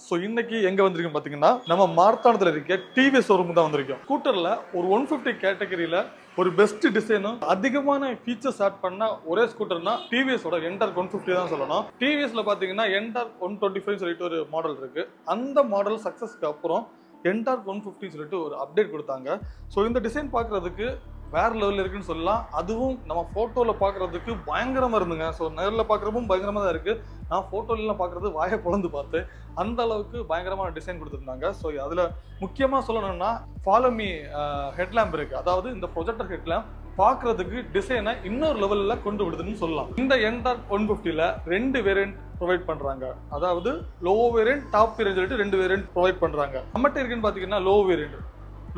So இன்னைக்கு எங்க வந்திருக்கோம் பாத்தீங்கன்னா நம்ம மார்த்தாண்டத்தில் இருக்க டிவிஎஸ் ஷோரூம் தான் வந்திருக்கோம். ஸ்கூட்டர்ல ஒரு 150 கேட்டகரியில ஒரு பெஸ்ட் டிசைனும் அதிகமான ஃபீச்சர்ஸ் ஆட் பண்ண ஒரே ஸ்கூட்டர்னா டிவிஎஸோட என்டார்க் 150 தான் சொல்லணும். டிவிஎஸ்ல பாத்தீங்கன்னா என்டார்க் 125 சொல்லிட்டு ஒரு மாடல் இருக்கு. அந்த மாடல் சக்சஸ்க்கு அப்புறம் என்டார்க் 150 சொல்லிட்டு ஒரு அப்டேட் கொடுத்தாங்க. ஸோ இந்த டிசைன் பார்க்கறதுக்கு வேற லெவலில் இருக்குன்னு சொல்லலாம். அதுவும் நம்ம ஃபோட்டோவில் பார்க்குறதுக்கு பயங்கரமாக இருந்துங்க. ஸோ நேரில் பார்க்குறப்பும் பயங்கரமாக தான் இருக்குது. நான் ஃபோட்டோலாம் பார்க்குறது வாயை பொழந்து பார்த்தேன். அந்த அளவுக்கு பயங்கரமான டிசைன் கொடுத்துருந்தாங்க. ஸோ அதில் முக்கியமாக சொல்லணும்னா ஃபாலோமி ஹெட்லாம்ப் இருக்குது. அதாவது இந்த ப்ரொஜெக்டர் ஹெட்லாம்ப் பார்க்குறதுக்கு டிசைனை இன்னொரு லெவலில் கொண்டு விடுதுன்னு சொல்லலாம். இந்த என்டார்க் 150ல 2 வேரியன்ட் ப்ரொவைட் பண்ணுறாங்க. அதாவது லோ வேரியன்ட், டாப் வேரியன்ட் சொல்லிட்டு 2 வேரியன்ட் ப்ரொவைட் பண்ணுறாங்க. நம்மகிட்ட இருக்குன்னு பார்த்தீங்கன்னா லோ வேரியன்ட்.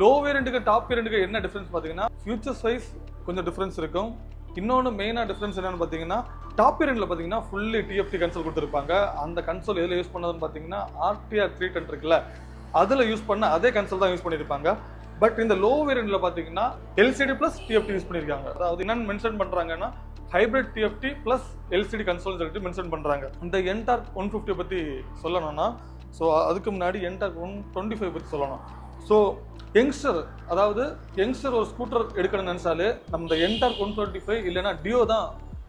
லோ வேரியண்ட்டுக்கு டாப் வேரியண்ட்டுக்கு என்ன டிஃபரன்ஸ் பார்த்தீங்கன்னா ஃபியூச்சர்ஸ் வைஸ் கொஞ்சம் டிஃபரன்ஸ் இருக்கும். இன்னொன்று மெயினாக டிஃபரன்ஸ் என்னென்னு பார்த்தீங்கன்னா டாப் வேரியண்ட்டில் பார்த்தீங்கன்னா ஃபுல்லி டிஎஃப்டி கன்சோல் கொடுத்துருப்பாங்க. அந்த கன்சோல் எதில் யூஸ் பண்ணதுன்னு பார்த்தீங்கன்னா RTR 310 இருக்குல்ல, அதில் யூஸ் பண்ண அதே கன்சோல் தான் யூஸ் பண்ணியிருப்பாங்க. பட் இந்த லோ வேரியண்ட்டில் பார்த்தீங்கன்னா LCD ப்ளஸ் டிஎஃப்டி யூஸ் பண்ணியிருக்காங்க. அதாவது என்னென்னு மென்ஷன் பண்ணுறாங்கன்னா ஹைப்ரிட் டிஎஃப்டி ப்ளஸ் LCD கன்சோல்னு சொல்லிட்டு மென்ஷன் பண்ணுறாங்க. இந்த என்டார்க் 150 பற்றி சொல்லணும்னா ஸோ அதுக்கு முன்னாடி என்டார்க் 125 பற்றி சொல்லணும். ஸோ யங்ஸ்டர் ஒரு ஸ்கூட்டர் எடுக்கணும்னு நினைச்சாலே நம்ம இந்த என்டார்க் 125 இல்லைன்னா டியோ தான்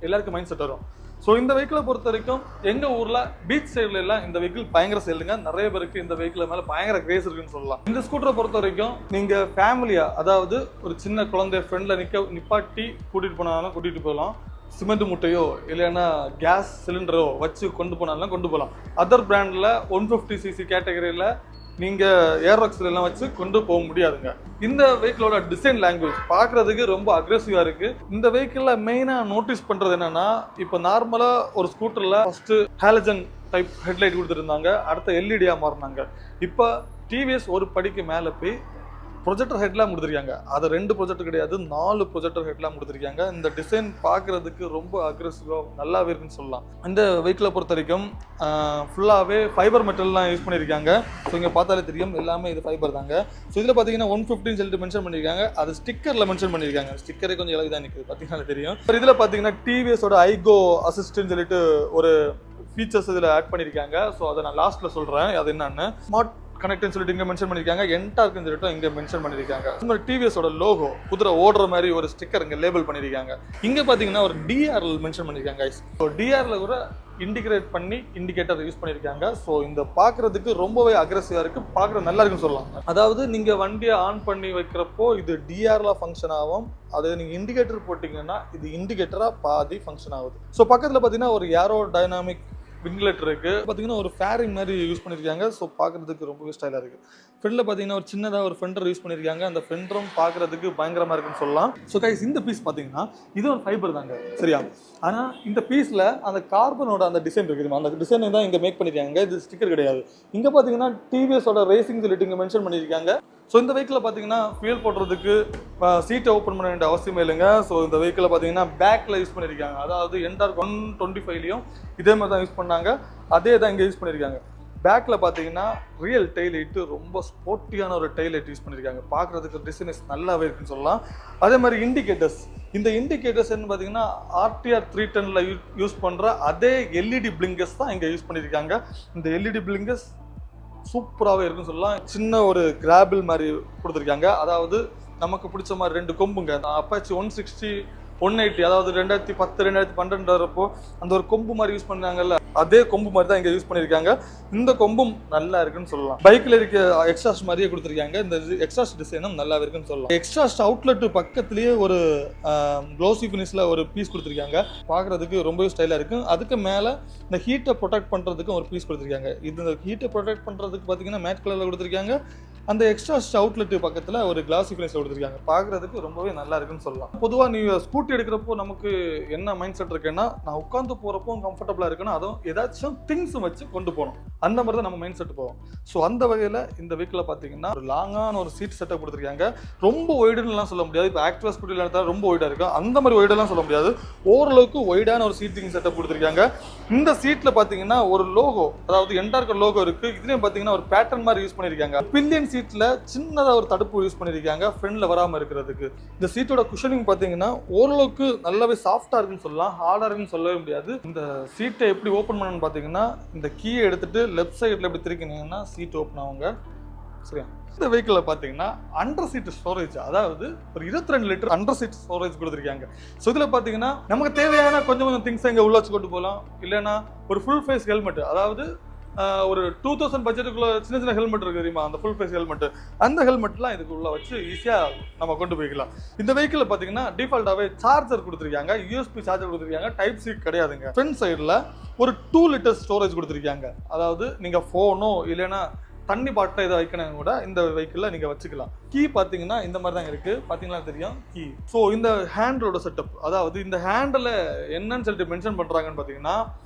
எல்லாருக்கும் மைண்ட் செட் வரும். ஸோ இந்த வெஹிக்கிளை பொறுத்த வரைக்கும் எங்கள் ஊரில் பீச் சைடில் எல்லாம் இந்த வெஹிக்கிள் பயங்கர சேலுங்க. நிறைய பேருக்கு இந்த வெஹிக்கிள் மேலே பயங்கர கிரேஸ் இருக்குன்னு சொல்லலாம். இந்த ஸ்கூட்டரை பொறுத்த வரைக்கும் நீங்கள் ஃபேமிலியாக, அதாவது ஒரு சின்ன குழந்தைய ஃப்ரெண்டில் நிப்பாட்டி கூட்டிகிட்டு போனாலும் கூட்டிகிட்டு போகலாம். சிமெண்ட் மூட்டையோ இல்லைன்னா கேஸ் சிலிண்டரோ வச்சு கொண்டு போனாலும் கொண்டு போகலாம். அதர் பிராண்டில் 150cc கேட்டகரியில் நீங்கள் ஏர்ராக்ஸ்ல எல்லாம் வச்சு கொண்டு போக முடியாதுங்க. இந்த வெஹிக்கிளோட டிசைன் லாங்குவேஜ் பார்க்குறதுக்கு ரொம்ப அக்ரெசிவாக இருக்குது. இந்த வெஹிக்கிளில் மெயினாக நோட்டீஸ் பண்ணுறது என்னென்னா, இப்போ நார்மலாக ஒரு ஸ்கூட்டரில் ஃபஸ்ட்டு ஹாலஜன் டைப் ஹெட்லைட் கொடுத்துருந்தாங்க, அடுத்த எல்இடியாக மாறினாங்க. இப்போ டிவிஎஸ் ஒரு படிக்கு மேலே போய் ப்ரொஜெக்டர் ஹெட்லாம் கொடுத்துருக்காங்க. அது 2 ப்ரொஜெக்டர் கிடையாது, 4 ப்ரொஜெக்டர் ஹெட்லாம் கொடுத்துருக்காங்க. இந்த டிசைன் பார்க்குறதுக்கு ரொம்ப அக்ரெசிவாக நல்லாவே இருக்குன்னு சொல்லலாம். இந்த வெஹிக்கிளை பொறுத்த வரைக்கும் ஃபுல்லாகவே ஃபைபர் மெட்டல்லாம் யூஸ் பண்ணியிருக்காங்க. ஸோ இங்கே பார்த்தாலே தெரியும் எல்லாமே இது ஃபைபர் தாங்க. ஸோ இதில் பார்த்தீங்கன்னா 150 சொல்லிட்டு மென்ஷன் பண்ணியிருக்காங்க. அது ஸ்டிக்கரில் மென்ஷன் பண்ணியிருக்காங்க. ஸ்டிக்கரே கொஞ்சம் இலகு தான் நிற்குது, பார்த்தீங்கன்னா தெரியும். இதில் பார்த்தீங்கன்னா டிவிஎஸோட ஐகோ அசிஸ்டன்ட் சொல்லிட்டு ஒரு ஃபீச்சர்ஸ் இதில் ஆட் பண்ணியிருக்காங்க. ஸோ அதை நான் லாஸ்ட்டில் சொல்கிறேன் அது என்னன்னு. ஸ்மார்ட் கனெக்ட்னு சொல்லிட்டு இங்கே மென்ஷன் பண்ணியிருக்காங்க. என்டார்க்னு சொல்லிட்டு இங்கே மென்ஷன் பண்ணியிருக்காங்க. இந்த டிவிஎஸோட லோகோ குதிரை ஓடுற மாதிரி ஒரு ஸ்டிக்கர் இங்கே லேபிள் பண்ணியிருக்காங்க. இங்கே பார்த்தீங்கன்னா ஒரு டிஆர்எல் மென்ஷன் பண்ணியிருக்காங்க. ஸோ டிஆர்ல கூட இண்டிகேட் பண்ணி இண்டிகேட்டர் யூஸ் பண்ணியிருக்காங்க. ஸோ இந்த பார்க்குறதுக்கு ரொம்பவே அக்ரெசிவாக இருக்குது, பார்க்குறது நல்லா இருக்குன்னு சொல்லலாம். அதாவது நீங்கள் வண்டியை ஆன் பண்ணி வைக்கிறப்போ இது டிஆரில் ஃபங்க்ஷன் ஆகும். அது நீங்கள் இண்டிகேட்டர் போட்டிங்கன்னா இது இண்டிகேட்டராக பாதி ஃபங்க்ஷன் ஆகுது. ஸோ பக்கத்தில் பார்த்தீங்கன்னா ஒரு ஏரோ டைனாமிக் விங்லெட் இருக்கு. பார்த்தீங்கன்னா ஒரு ஃபேரிங் மாதிரி யூஸ் பண்ணியிருக்காங்க. ஸோ பார்க்குறதுக்கு ரொம்பவே ஸ்டைலாக இருக்குது. ஃப்ரண்டில் பார்த்தீங்கன்னா ஒரு சின்னதாக ஒரு ஃபெண்டர் யூஸ் பண்ணியிருக்காங்க. அந்த ஃபெண்டரும் பார்க்குறதுக்கு பயங்கரமாக இருக்குன்னு சொல்லலாம். ஸோ கைஸ், இந்த பீஸ் பார்த்தீங்கன்னா இது ஒரு ஃபைபர் தாங்க, சரியா? ஆனால் இந்த பீஸில் அந்த கார்பனோட அந்த டிசைன் இருக்குது. அந்த டிசைனை தான் இங்கே மேக் பண்ணியிருக்காங்க. இது ஸ்டிக்கர் கிடையாது. இங்கே பார்த்தீங்கன்னா டிவிஎஸோட ரேசிங் சொல்லிட்டு இங்கே மென்ஷன் பண்ணியிருக்காங்க. ஸோ இந்த வெஹிக்கிளில் பார்த்தீங்கன்னா ஃபியூல் போடுறதுக்கு சீட்டை ஓப்பன் பண்ண வேண்டிய அவசியமே இல்லைங்க. ஸோ இந்த வெஹிக்கிளில் பார்த்தீங்கன்னா பேக்கில் யூஸ் பண்ணியிருக்காங்க. அதாவது என்டார்க் 125லையும் இதே மாதிரி தான் யூஸ் பண்ணாங்க, அதே தான் இங்கே யூஸ் பண்ணியிருக்காங்க. பேக்கில் பார்த்தீங்கன்னா ரியல் டெய்லைட்டு, ரொம்ப ஸ்போர்ட்டியான ஒரு டெய்லைட் யூஸ் பண்ணியிருக்காங்க. பார்க்குறதுக்கு டிசைன்ஸ் நல்லாவே இருக்குன்னு சொல்லலாம். அதே மாதிரி இண்டிகேட்டர்ஸ், இந்த இண்டிகேட்டர்ஸ் என்ன பார்த்தீங்கன்னா RTR 310ல யூஸ் பண்ணுற அதே எல்இடி பிளிங்கர்ஸ் தான் இங்கே யூஸ் பண்ணியிருக்காங்க. இந்த எல்இடி பிளிங்கர்ஸ் சூப்பராகவே இருக்குன்னு சொல்லலாம். சின்ன ஒரு கிராபிள் மாதிரி கொடுத்துருக்காங்க. அதாவது நமக்கு பிடிச்ச மாதிரி 2 கொம்புங்க. அப்பாச்சி 160 180, அதாவது 2010 2012 வரப்போ அந்த ஒரு கொம்பு மாதிரி யூஸ் பண்ணாங்கல்ல, அதே கொம்பு மாதிரி தான் இங்கே யூஸ் பண்ணியிருக்காங்க. இந்த கொம்பும் நல்லா இருக்குன்னு சொல்லலாம். பைக்கில் இருக்க எக்ஸ்ட்ராஸ்ட் மாதிரியே கொடுத்துருக்காங்க. இந்த எக்ஸ்ட்ராஸ்ட் டிசைனும் நல்லா இருக்குன்னு சொல்லலாம். எக்ஸ்ட்ராஸ்ட் அவுட்லெட் பக்கத்துலேயே ஒரு க்ளோசி ஃபினிஷில் ஒரு பீஸ் கொடுத்துருக்காங்க. பார்க்குறதுக்கு ரொம்பவே ஸ்டைலாக இருக்கும். அதுக்கு மேலே இந்த ஹீட்டை ப்ரொடெக்ட் பண்ணுறதுக்கும் ஒரு பீஸ் கொடுத்துருக்காங்க. இந்த ஹீட்டை ப்ரொடெக்ட் பண்ணுறதுக்கு பார்த்தீங்கன்னா மேட் கலரில் கொடுத்துருக்காங்க. அந்த எக்ஸ்ட்ராஸ்ட் அவுட்லெட் பக்கத்தில் ஒரு கிளாசி ஃபினிஷில் கொடுத்துருக்காங்க. பார்க்குறதுக்கு ரொம்பவே நல்லா இருக்குன்னு சொல்லலாம். பொதுவாக நீங்கள் ஸ்கூட்டி எடுக்கிறப்போ நமக்கு என்ன மைண்ட் செட் இருக்குன்னா, நான் உட்காந்து போகிறப்போ கம்ஃபர்டபுளாக இருக்குன்னா அதுவும் ஏதாச்சும் திங்ஸ் வச்சு கொண்டு போகணும், அந்த மாதிரி தான் நம்ம மைண்ட் செட் போவோம். ஸோ அந்த வகையில் இந்த வெஹிக்கிளில் பார்த்தீங்கன்னா ஒரு லாங்கான ஒரு சீட் செட்டப் கொடுத்துருக்காங்க. ரொம்ப ஒய்டுலாம் சொல்ல முடியாது. இப்போ ஆக்டிவா ஸ்கூட்டியில் எடுத்தால் ரொம்ப ஒய்டாக இருக்கும், அந்த மாதிரி ஒய்டெல்லாம் சொல்ல முடியாது. ஓரளவுக்கு ஒய்டான ஒரு சீட்டிங் செட்டப் கொடுத்துருக்காங்க. இந்த சீட்டில் பார்த்தீங்கன்னா ஒரு லோகோ, அதாவது என்டார்க் லோகோ இருக்குது. இதுலேயும் பார்த்தீங்கன்னா ஒரு பேட்டர்ன் மாதிரி யூஸ் பண்ணியிருக்காங்க. பில்லியன் சீட்டில் சின்னதாக ஒரு தடுப்பு யூஸ் பண்ணியிருக்காங்க ஃப்ரண்டில் வராமல் இருக்கிறதுக்கு. இந்த சீட்டோட குஷனிங் பார்த்தீங்கன்னா ஓரளவுக்கு நல்லாவே சாஃப்டாக இருக்குன்னு சொல்லலாம், ஹார்டாக இருக்குன்னு சொல்லவே முடியாது. இந்த சீட்டை எப்படி ஓப்பன் பண்ணணும்னு பார்த்தீங்கன்னா இந்த கீயை எடுத்துகிட்டு லெஃப்ட் சைடில் எப்படி திருக்கினீங்கன்னா சீட் ஓப்பன் ஆகுங்க. சரியா? இந்த வெஹிக்கிளில் பார்த்தீங்கன்னா அண்டர் சீட் ஸ்டோரேஜ், அதாவது ஒரு 22 லிட்டர் அண்டர் சீட் ஸ்டோரேஜ் கொடுத்துருக்காங்க. ஸோ இதில் பார்த்தீங்கன்னா நமக்கு தேவையான கொஞ்சம் திங்ஸை இங்கே உள்ள வச்சு கொண்டு போகலாம். இல்லைன்னா ஒரு ஃபுல் ஃபேஸ் ஹெல்மெட், அதாவது ஒரு 2000 பட்ஜெட்டுக்குள்ள சின்ன ஹெல்மெட் இருக்கு தெரியுமா, அந்த ஃபுல் ஃபேஸ் ஹெல்மெட், அந்த ஹெல்மெட்லாம் இதுக்குள்ள வச்சு ஈஸியாக நம்ம கொண்டு போய்க்கலாம். இந்த வெஹிக்கிளில் பார்த்தீங்கன்னா டிஃபால்ட்டாகவே சார்ஜர் கொடுத்துருக்காங்க, யூஎஸ்பி சார்ஜர் கொடுத்துருக்காங்க, டைப் சி கிடையாதுங்க. ஃப்ரண்ட் சைடில் ஒரு 2 லிட்டர் ஸ்டோரேஜ் கொடுத்துருக்காங்க. அதாவது நீங்கள் ஃபோனோ இல்லைன்னா தண்ணி பாட்டில் இதை வைக்கணும் கூட இந்த வெஹிக்கிளில் நீங்கள் வச்சுக்கலாம். கீ பார்த்தீங்கன்னா இந்த மாதிரி தான் இருக்குது, பார்த்தீங்கன்னா தெரியும் கீ. ஸோ இந்த ஹேண்டிலோட செட்டப், அதாவது இந்த ஹேண்டில் என்னன்னு சொல்லிட்டு மென்ஷன் பண்ணுறாங்கன்னு பார்த்தீங்கன்னா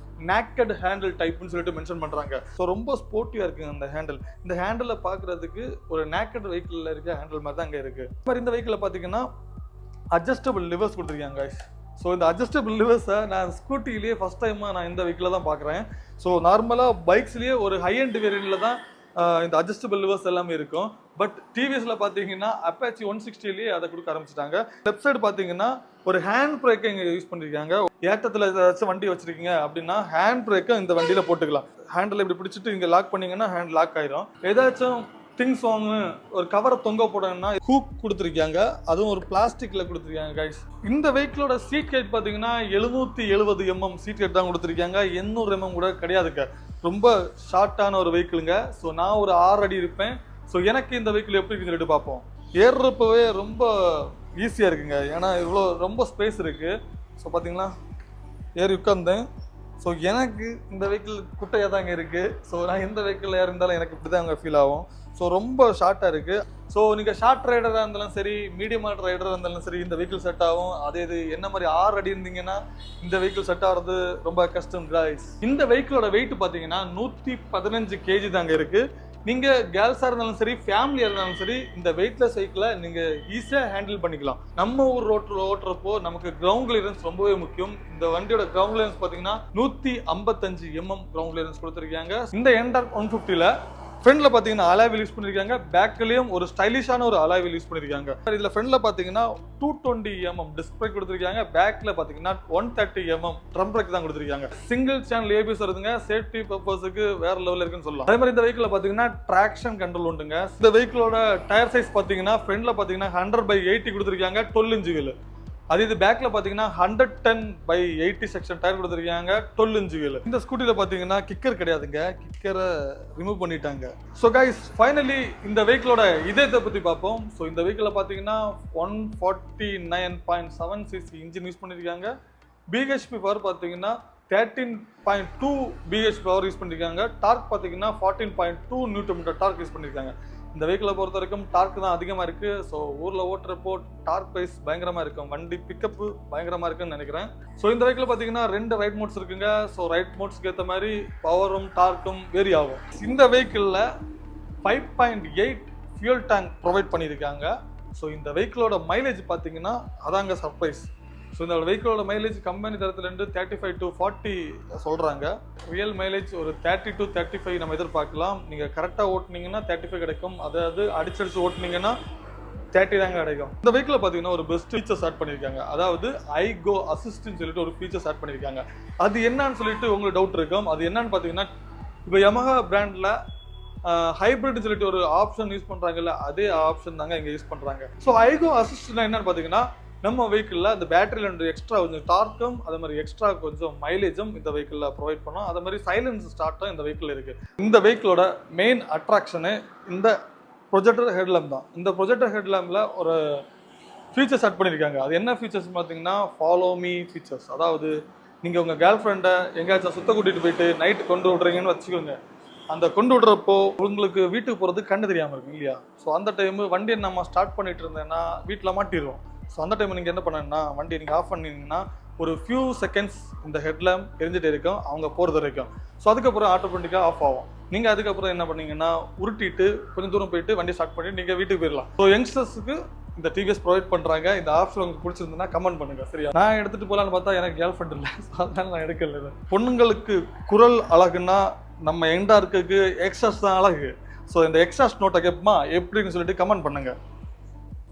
நேக்கட் ஹேண்டில் டைப்னு சொல்லிட்டு மென்ஷன் பண்ணுறாங்க. ஸோ ரொம்ப ஸ்போர்ட்டிவாக இருக்குங்க அந்த ஹேண்டில். இந்த ஹேண்டில் பார்க்குறதுக்கு ஒரு நேக்கட் வெஹிக்கிளில் இருக்க ஹேண்டில் மாதிரி தான் அங்கே இருக்குது. இந்த மாதிரி இந்த வெஹிக்கிளில் பார்த்தீங்கன்னா அட்ஜஸ்டபிள் லிவர்ஸ் கொடுத்துருக்காங்க guys. ஸோ இந்த அட்ஜஸ்டபிள் லிவர்ஸை நான் ஸ்கூட்டிலேயே ஃபஸ்ட் டைமாக நான் இந்த வெஹிக்கிளில் தான் பார்க்குறேன். ஸோ நார்மலாக பைக்ஸ்லேயே ஒரு ஹை அண்ட் வேரியண்ட்டில் தான் இந்த அட்ஜஸ்டபிள் லிவர்ஸ் எல்லாமே இருக்கும். பட் டிவிஎஸ்ல பார்த்தீங்கன்னா அப்பாச்சி 160லேயே அதை கொடுக்க ஆரம்பிச்சிட்டாங்க. லெஃப்ட் சைடு பார்த்தீங்கன்னா ஒரு ஹேண்ட் பிரேக்கை இங்கே யூஸ் பண்ணியிருக்காங்க. ஏற்றத்தில் ஏதாச்சும் வண்டி வச்சிருக்கீங்க அப்படின்னா ஹேண்ட் பிரேக்கை இந்த வண்டியில் போட்டுக்கலாம். ஹேண்டில் இப்படி பிடிச்சிட்டு இங்கே லாக் பண்ணிங்கன்னா ஹேண்ட் லாக் ஆயிரும். ஏதாச்சும் திங்ஸ் வாங்க ஒரு கவரை தொங்க போடணும்னா ஹூக் கொடுத்துருக்காங்க, அதுவும் ஒரு பிளாஸ்டிக்கில் கொடுத்துருக்காங்க கைஸ். இந்த வெஹிக்கிளோட சீட் ஹைட் பார்த்தீங்கன்னா 770 mm சீட் ஹைட் தான் கொடுத்துருக்காங்க, 800 mm கூட கிடையாதுங்க. ரொம்ப ஷார்ட்டான ஒரு வெஹிக்கிளுங்க. ஸோ நான் ஒரு 6 அடி இருப்பேன். ஸோ எனக்கு இந்த வெஹிக்கிள் எப்படி இருக்குன்னு சொல்லிட்டு பார்ப்போம். ஏறுறப்பவே ரொம்ப ஈஸியாக இருக்குங்க, ஏன்னா இவ்வளோ ரொம்ப ஸ்பேஸ் இருக்குது. ஸோ பார்த்தீங்களா ஏறி உட்காந்தேன். ஸோ எனக்கு இந்த வெஹிக்கிள் குட்டையாக தாங்க இருக்குது. ஸோ நான் எந்த வெஹிக்கிள் இருந்தாலும் எனக்கு இப்படி தான் அங்கே ஃபீல் ஆகும். ஸோ ரொம்ப ஷார்ட்டாக இருக்குது. ஸோ நீங்கள் ஷார்ட் ரைடராக இருந்தாலும் சரி, மீடியமான ரைடராக இருந்தாலும் சரி, இந்த வெஹிக்கிள் செட் ஆகும். அதே இது என்ன மாதிரி 6 அடி இருந்தீங்கன்னா இந்த வெஹிக்கிள் செட் ஆகிறது ரொம்ப கஷ்டம் guys. இந்த வெஹிக்கிளோட வெயிட் பார்த்தீங்கன்னா 115 kg தாங்க இருக்குது. நீங்கள் கேர்ள்ஸாக இருந்தாலும் சரி, ஃபேமிலியாக இருந்தாலும் சரி, இந்த வெயிட்லெஸ் வெஹிக்கிளை நீங்கள் ஈஸியாக ஹேண்டில் பண்ணிக்கலாம். நம்ம ஊர் ரோட்டில் ஓட்டுறப்போ நமக்கு கிரவுண்ட் கிளியரன்ஸ் ரொம்பவே முக்கியம். இந்த வண்டியோட கிரவுண்ட் கிளியரன்ஸ் பார்த்தீங்கன்னா 155 mm கிரவுண்ட் கிளியரன்ஸ் கொடுத்துருக்காங்க. இந்த என்டார்க் 150ல ஃப்ரண்ட்ல பார்த்தீங்கன்னா அலாய் வீல் யூஸ் பண்ணியிருக்காங்க, பேக்லயும் ஒரு ஸ்டைலிஷான ஒரு அலாய் வீல் யூஸ் பண்ணியிருக்காங்க. இதில் ஃப்ரண்ட்ல பார்த்தீங்கன்னா 220 mm டிஸ்க் பிரேக் கொடுத்துருக்காங்க, பேக்ல பார்த்தீங்கன்னா 130 mm ட்ரம் பிரேக் தான் கொடுத்துருக்காங்க. சிங்கிள் சேனல் ஏபிஎஸ் வருதுங்க, சேஃப்டி பர்பஸுக்கு வேற லெவலில் இருக்குன்னு சொல்லலாம். அதே மாதிரி இந்த வெஹிக்கிள் பார்த்தீங்கன்னா ட்ராக்ஷன் கண்ட்ரோல் உண்டுங்க. இந்த வெஹிக்கிளோட டயர் சைஸ் பார்த்தீங்கன்னா ஃப்ரண்ட்ல பார்த்தீங்கன்னா 100/80 கொடுத்துருக்காங்க, 12 inch வீல். அது இது பேக்ல பாத்தீங்கன்னா 110/80 செக்ஷன் டயர் கொடுத்துருக்காங்க, 12 inch வீல். இந்த ஸ்கூட்டில பாத்தீங்கன்னா கிக்கர் கிடையாதுங்க, கிக்கரை ரிமூவ் பண்ணிட்டாங்க. ஸோ கைஸ் ஃபைனலி இந்த வெஹிக்கிளோட இதயத்தை பத்தி பார்ப்போம். ஸோ இந்த வெஹிக்கிள பாத்தீங்கன்னா 149.7 cc இன்ஜின் யூஸ் பண்ணிருக்காங்க. பிஹெச்பி பவர் பாத்தீங்கன்னா 13.2 பிஹெச்பி பவர் யூஸ் பண்ணிருக்காங்க. டார்க் பாத்தீங்கன்னா 14.2 Nm டார்க் யூஸ் பண்ணிருக்காங்க. இந்த வெஹிக்கிளை பொறுத்த வரைக்கும் டார்க் தான் அதிகமாக இருக்குது. ஸோ ஊரில் ஓட்டுறப்போ டார்க் வைஸ் பயங்கரமாக இருக்கும், வண்டி பிக்கப்பு பயங்கரமாக இருக்குன்னு நினைக்கிறேன். ஸோ இந்த வெஹிக்கிள் பார்த்தீங்கன்னா 2 ரைட் மோட்ஸ் இருக்குங்க. ஸோ ரைட் மோட்ஸ்க்கு ஏற்ற மாதிரி பவரும் டார்க்கும் வேரி ஆகும். இந்த வெஹிக்கிளில் 5.8 ஃபியூல் டேங்க் ப்ரொவைட் பண்ணியிருக்காங்க. ஸோ இந்த வெஹிக்கிளோட மைலேஜ் பார்த்தீங்கன்னா அதாங்க சர்ப்ரைஸ். ஸோ இந்த வெஹிக்கிளோட மைலேஜ் கம்பெனி தரத்துலேருந்து 35 to 40 சொல்கிறாங்க. ரியல் மைலேஜ் ஒரு 30 to 35 நம்ம எதிர்பார்க்கலாம். நீங்கள் கரெக்டாக ஓட்டுனீங்கன்னா 35 கிடைக்கும், அதாவது அடிச்சடிச்சு ஓட்டுனீங்கன்னா 30 தாங்க கிடைக்கும். இந்த வெஹிக்கிளை பார்த்தீங்கன்னா ஒரு பெஸ்ட் ஃபீச்சர்ஸ் ஆட் பண்ணியிருக்காங்க, அதாவது ஐகோ அசிஸ்ட்னு சொல்லிட்டு ஒரு ஃபீச்சர்ஸ் ஆட் பண்ணியிருக்காங்க. அது என்னன்னு சொல்லிட்டு உங்களுக்கு டவுட் இருக்கும். அது என்னன்னு பார்த்தீங்கன்னா இப்போ யமஹா பிராண்டில் ஹைப்ரிட்னு சொல்லிட்டு ஒரு ஆப்ஷன் யூஸ் பண்ணுறாங்கல்ல, அதே ஆப்ஷன் தாங்க இங்கே யூஸ் பண்ணுறாங்க. ஸோ ஐகோ அசிஸ்ட்னா என்னன்னு பார்த்தீங்கன்னா நம்ம வெஹிக்கிளில் அந்த பேட்டரியில் எக்ஸ்ட்ரா கொஞ்சம் டார்க்கும் அதே மாதிரி எக்ஸ்ட்ரா கொஞ்சம் மைலேஜும் இந்த வெஹிக்கிளில் ப்ரொவைட் பண்ணோம். அதே மாதிரி சைலன்ஸ் ஸ்டார்ட்டும் இந்த வெஹிக்கிள் இருக்குது. இந்த வெஹிக்கிளோட மெயின் அட்ராக்ஷனு இந்த ப்ரொஜெக்டர் ஹெட்லேம்ப் தான். இந்த ப்ரொஜெக்டர் ஹெட்லேம்பில் ஒரு ஃபீச்சர்ஸ் ஆட் பண்ணியிருக்காங்க. அது என்ன ஃபீச்சர்ஸ் பார்த்தீங்கன்னா ஃபாலோ மீ ஃபீச்சர்ஸ். அதாவது நீங்கள் உங்கள் கேர்ள் ஃப்ரெண்டை எங்கேயாச்சும் சுத்த கூட்டிகிட்டு போயிட்டு நைட்டு கொண்டு விட்றீங்கன்னு வச்சுக்கோங்க. அந்த கொண்டு விடுறப்போ உங்களுக்கு வீட்டுக்கு போகிறது கண்ணு தெரியாமல் இருக்கும் இல்லையா? ஸோ அந்த டைமு வண்டியை நம்ம ஸ்டார்ட் பண்ணிட்டு இருந்தேன்னா வீட்டில் மாட்டிடுவோம். ஸோ அந்த டைம் நீங்கள் என்ன பண்ணணும்னா வண்டியை நீங்கள் ஆஃப் பண்ணிங்கன்னா ஒரு ஃபியூ செகண்ட்ஸ் இந்த ஹெட்லேம்ப் எரிஞ்சிட்டே இருக்கும் அவங்க போகிறது வரைக்கும். ஸோ அதுக்கப்புறம் ஆட்டோமேட்டிக்காக ஆஃப் ஆகும். நீங்கள் அதுக்கப்புறம் என்ன பண்ணீங்கன்னா உருட்டிட்டு கொஞ்சம் தூரம் போயிட்டு வண்டி ஸ்டார்ட் பண்ணிட்டு நீங்கள் வீட்டுக்கு போயிடலாம். ஸோ யங்ஸ்டர்ஸுக்கு இந்த டிவிஎஸ் ப்ரொவைட் பண்ணுறாங்க. இந்த ஆப்ஷன் உங்களுக்கு பிடிச்சிருந்ததுன்னா கமெண்ட் பண்ணுங்க, சரியா? நான் எடுத்துகிட்டு போகலான்னு பார்த்தா எனக்கு கேர்ள் ஃப்ரெண்ட் இல்லை, ஸோ அதனால நான் எடுக்கல. பொண்ணுங்களுக்கு குரல் அழகுன்னா நம்ம எண்டார்க்கு எக்ஸஸ் தான் அழகு. ஸோ இந்த எக்ஸாஸ்ட் நோட்டை கேட்போமா எப்படின்னு சொல்லிட்டு கமெண்ட் பண்ணுங்க.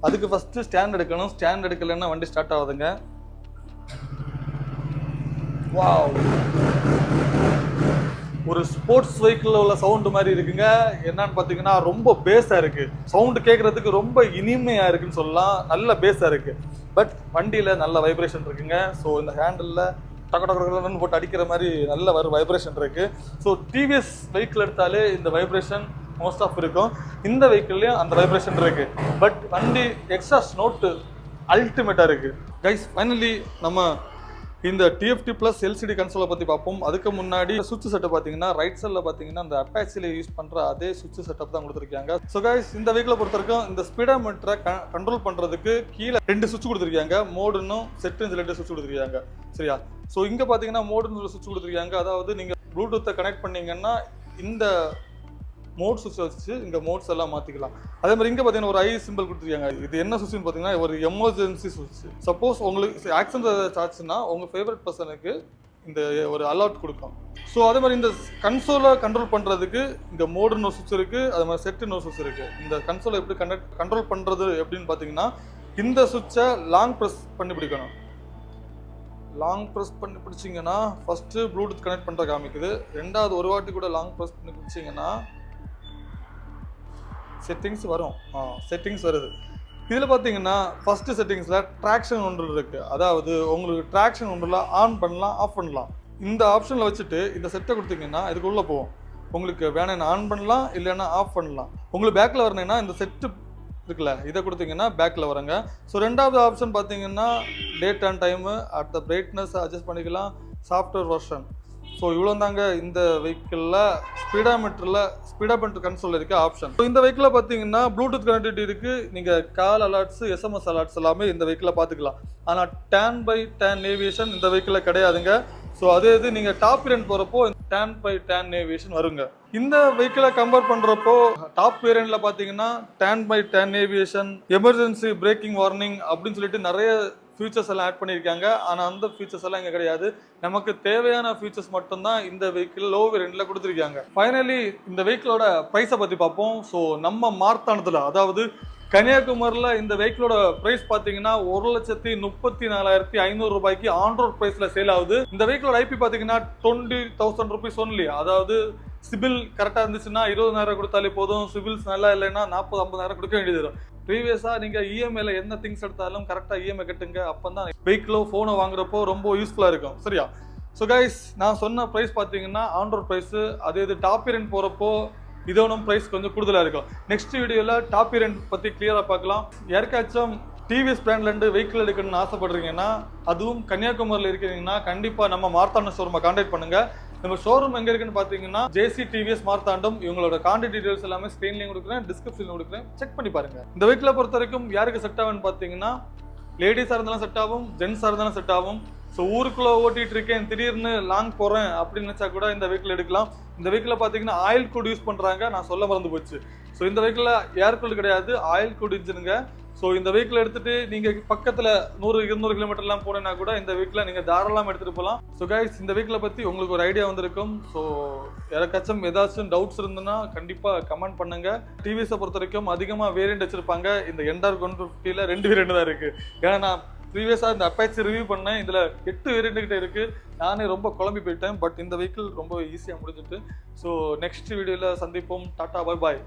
அதுக்கு ஃபஸ்ட்டு ஸ்டாண்ட் எடுக்கணும். ஸ்டாண்ட் எடுக்கலைன்னா வண்டி ஸ்டார்ட் ஆகுதுங்க. வாவ், ஒரு ஸ்போர்ட்ஸ் வெஹிக்கிளில் உள்ள சவுண்டு மாதிரி இருக்குங்க. என்னன்னு பார்த்தீங்கன்னா ரொம்ப பேஸாக இருக்குது. சவுண்டு கேட்குறதுக்கு ரொம்ப இனிமையாக இருக்குன்னு சொல்லலாம். நல்ல பேஸாக இருக்குது. பட் வண்டியில் நல்ல வைப்ரேஷன் இருக்குங்க. ஸோ இந்த ஹேண்டிலில் டக்கு போட்டு அடிக்கிற மாதிரி நல்ல வைப்ரேஷன் இருக்குது. ஸோ டிவிஎஸ் வெஹிக்கிள் எடுத்தாலே இந்த வைப்ரேஷன் மோஸ்ட் ஆஃப் இருக்கும். இந்த வெஹிக்கிள்லேயும் அந்த வைப்ரேஷன் இருக்குது. பட் வண்டி எக்ஸாஸ்ட் நோட்டு அல்டிமேட்டாக இருக்குது கைஸ். ஃபைனலி நம்ம இந்த டிஎஃப்டி ப்ளஸ் எல்சிடி கன்சோலை பற்றி பார்ப்போம். அதுக்கு முன்னாடி சுவிட்ச் செட்டப் பார்த்தீங்கன்னா ரைட் சைடில் பார்த்தீங்கன்னா இந்த அப்பாச்சியில் யூஸ் பண்ணுற அதே சுவிட்ச் செட்டப் தான் கொடுத்துருக்காங்க. ஸோ கைஸ், இந்த வெஹிக்கிளை பொறுத்த வரைக்கும் இந்த ஸ்பீடோமீட்டரை கண்ட்ரோல் பண்ணுறதுக்கு கீழே 2 சுவிட்ச் கொடுத்துருக்காங்க. மோடுன்னு செட்டுன்னு சொல்லிட்டு சுவிட்ச் கொடுத்துருக்காங்க. சரியா? ஸோ இங்கே பார்த்தீங்கன்னா மோடுன்னு சுவிட்ச் கொடுத்துருக்காங்க. அதாவது நீங்கள் ப்ளூடூத்தை கனெக்ட் பண்ணீங்கன்னா இந்த மோட் சுவிட்ச் வச்சு இங்கே மோட்ஸ் எல்லாம் மாற்றிக்கலாம். அதே மாதிரி இங்கே பார்த்தீங்கன்னா ஒரு ஐ சிம்பிள் கொடுத்துருக்காங்க. இது என்ன சுவிட்ச்னு பார்த்தீங்கன்னா ஒரு எமர்ஜென்சி சுவிட்ச். சப்போஸ் உங்களுக்கு ஆக்சிடென்ட் ஆச்சுன்னா உங்கள் ஃபேவரட் பர்சனுக்கு இந்த ஒரு அலர்ட் கொடுக்கும். ஸோ அதே மாதிரி இந்த கன்சோலை கண்ட்ரோல் பண்ணுறதுக்கு இந்த மோடுன்னு சுவிட்ச் இருக்குது. அதே மாதிரி செட்டுன்னு சுவிட்ச் இருக்குது. இந்த கன்சோலை எப்படி கண்ட்ரோல் பண்ணுறது எப்படின்னு பார்த்தீங்கன்னா இந்த சுவிட்சை லாங் ப்ரெஸ் பண்ணி பிடிக்கணும். லாங் ப்ரெஸ் பண்ணி பிடிச்சிங்கன்னா ஃபஸ்ட்டு ப்ளூடூத் கனெக்ட் பண்ணுற காமிக்குது. ரெண்டாவது ஒரு வாட்டி கூட லாங் ப்ரெஸ் பண்ணி பிடிச்சிங்கன்னா செட்டிங்ஸ் வரும். செட்டிங்ஸ் வருது. இதில் பார்த்தீங்கன்னா ஃபஸ்ட்டு செட்டிங்ஸில் ட்ராக்ஷன் ஒன்று இருக்குது. அதாவது உங்களுக்கு ட்ராக்ஷன் ஒன்றில் ஆன் பண்ணலாம், ஆஃப் பண்ணலாம். இந்த ஆப்ஷனில் வச்சுட்டு இந்த செட்டை கொடுத்தீங்கன்னா இதுக்குள்ளே போகும். உங்களுக்கு வேணும்னா ஆன் பண்ணலாம், இல்லைன்னா ஆஃப் பண்ணலாம். உங்களுக்கு பேக்கில் வரணுன்னா இந்த செட்டு இருக்குல்ல, இதை கொடுத்தீங்கன்னா பேக்கில் வரங்க. ஸோ ரெண்டாவது ஆப்ஷன் பார்த்தீங்கன்னா டேட் அண்ட் டைமு, அடுத்த பிரைட்னஸ் அட்ஜஸ்ட் பண்ணிக்கலாம், சாஃப்ட்வேர் வெர்ஷன். ஸோ இவ்வளோ தாங்க இந்த வெஹிக்கிளில் ஸ்பீடோமீட்டர் கன்சோல் இருக்க ஆப்ஷன். ஸோ இந்த வெஹிக்கிளில் பார்த்தீங்கன்னா ப்ளூடூத் கனெக்டிவிட்டி இருக்குது. நீங்கள் கால் அலர்ட்ஸ், எஸ்எம்எஸ் அலர்ட்ஸ் எல்லாமே இந்த வெஹிக்கிளில் பார்த்துக்கலாம். ஆனால் 10x10 நேவிகேஷன் இந்த வெஹிக்கிளில் கிடையாதுங்க. ஸோ அதே இது நீங்கள் டாப் வேரியன்ட் போகிறப்போ 10x10 நேவிகேஷன் வருங்க. இந்த வெஹிக்கிளை கம்பேர் பண்ணுறப்போ டாப் வேரியன்ட்ல பார்த்தீங்கன்னா 10x10 navigation, emergency braking warning அப்படின்னு சொல்லிட்டு நிறைய ஃபியூச்சர்ஸ் எல்லாம் ஆட் பண்ணியிருக்காங்க. ஆனால் அந்த ஃபியூச்சர்ஸ் எல்லாம் இங்கே கிடையாது. நமக்கு தேவையான ஃபியூச்சர்ஸ் மட்டும்தான் இந்த வெஹிக்கிள் லோ வேரியன்ட்ல கொடுத்துருக்காங்க. ஃபைனலி இந்த வெஹிக்கிளோட ப்ரைஸை பற்றி பார்ப்போம். ஸோ நம்ம மார்த்தாண்டத்தில், அதாவது கன்னியாகுமரியில் இந்த வெஹிக்கிளோட ப்ரைஸ் பார்த்தீங்கன்னா 1,34,500 ரூபாய்க்கு ஆன் ரோட் ப்ரைஸில் சேல் ஆகுது. இந்த வெஹிக்கிளோட ஐபி பார்த்தீங்கன்னா 20,000 rupees ஒன்லி. அதாவது சிபில் கரெக்டாக இருந்துச்சுன்னா 20,000 கொடுத்தாலே போதும். சிபில்ஸ் நல்லா இல்லைன்னா 40,000-50,000 கொடுக்க வேண்டியது வரும். ப்ரீவியஸாக நீங்கள் இஎம்ஐல என்ன திங்ஸ் எடுத்தாலும் கரெக்டாக இஎம்ஐ கட்டுங்க. அப்போ தான் வெஹிக்கிளோ ஃபோனை வாங்குறப்போ ரொம்ப யூஸ்ஃபுல்லாக இருக்கும். சரியா? ஸோ கைஸ், நான் சொன்ன ப்ரைஸ் பார்த்தீங்கன்னா ஆன் ரோட் ப்ரைஸு. அதே இது டாப் வேரியன்ட் போகிறப்போ இதோட ப்ரைஸ் கொஞ்சம் கூடுதலாக இருக்கும். நெக்ஸ்ட் வீடியோவில் டாப் வேரியன்ட் பற்றி கிளியராக பார்க்கலாம். யாருக்காச்சும் டிவிஎஸ் பிராண்ட்லேருந்து வெஹிக்கிள் எடுக்கணும்னு ஆசைப்படுறீங்கன்னா, அதுவும் கன்னியாகுமரியில் இருக்கிறீங்கன்னா கண்டிப்பாக நம்ம மார்த்தாண்டம் ஷோரூமை கான்டாக்ட் பண்ணுங்கள். நம்ம ஷோரூம் எங்கே இருக்குன்னு பார்த்தீங்கன்னா ஜேசி டிவிஎஸ் மார்த்தாண்டம். இவங்களோட கான்டாக்ட் டீடைல்ஸ் எல்லாமே ஸ்க்ரீன்லையும் கொடுக்குறேன், டிஸ்கிரிப்ஷன்லையும் கொடுக்குறேன், செக் பண்ணி பாருங்க. இந்த வெஹிக்கிளை பொறுத்த வரைக்கும் யாருக்கு செட் ஆகும்னு பார்த்தீங்கன்னா லேடிஸாக இருந்தாலும் செட் ஆகும், ஜென்ஸாக இருந்தாலும் செட் ஆகும். ஸோ ஊருக்குள்ளே ஓட்டிகிட்டு இருக்கேன், திடீர்னு லாங் போகிறேன் அப்படின்னு நினச்சா கூட இந்த வெஹிக்கிள் எடுக்கலாம். இந்த வெஹிக்கிளில் பார்த்தீங்கன்னா ஆயில் கூட் யூஸ் பண்ணுறாங்க. நான் சொல்ல மறந்து போச்சு. ஸோ இந்த வெஹிக்கிளில் ஏர் கூல் கிடையாது, ஆயில் கூட் இன்ஜினுங்க. ஸோ இந்த வெஹிக்கிள் எடுத்துகிட்டு நீங்கள் பக்கத்தில் 100-200 கிலோமீட்டர்லாம் போனேன்னா கூட இந்த வெஹிக்கிளை நீங்கள் தாராளமாக எடுத்துகிட்டு போகலாம். ஸோ கைஸ், இந்த வெஹிக்கிளை பற்றி உங்களுக்கு ஒரு ஐடியா வந்திருக்கும். ஸோ யாருக்காச்சும் ஏதாச்சும் டவுட்ஸ் இருந்ததுன்னா கண்டிப்பாக கமெண்ட் பண்ணுங்கள். டிவிஎஸை பொறுத்த வரைக்கும் அதிகமாக வேரியண்ட் வச்சுருப்பாங்க. இந்த என்டார் 150ல் 2 வேரியண்ட் தான் இருக்குது. ஏன்னா நான் ப்ரீவியஸாக இந்த அப்பாச்சி ரிவ்யூ பண்ணேன். இதில் 8 வேரியண்ட் கிட்ட இருக்குது. நானே ரொம்ப குழம்பி போயிட்டேன். பட் இந்த வெஹிக்கிள் ரொம்ப ஈஸியாக முடிஞ்சிட்டு. ஸோ நெக்ஸ்ட் வீடியோவில் சந்திப்போம். டாட்டா, பாய் பாய்.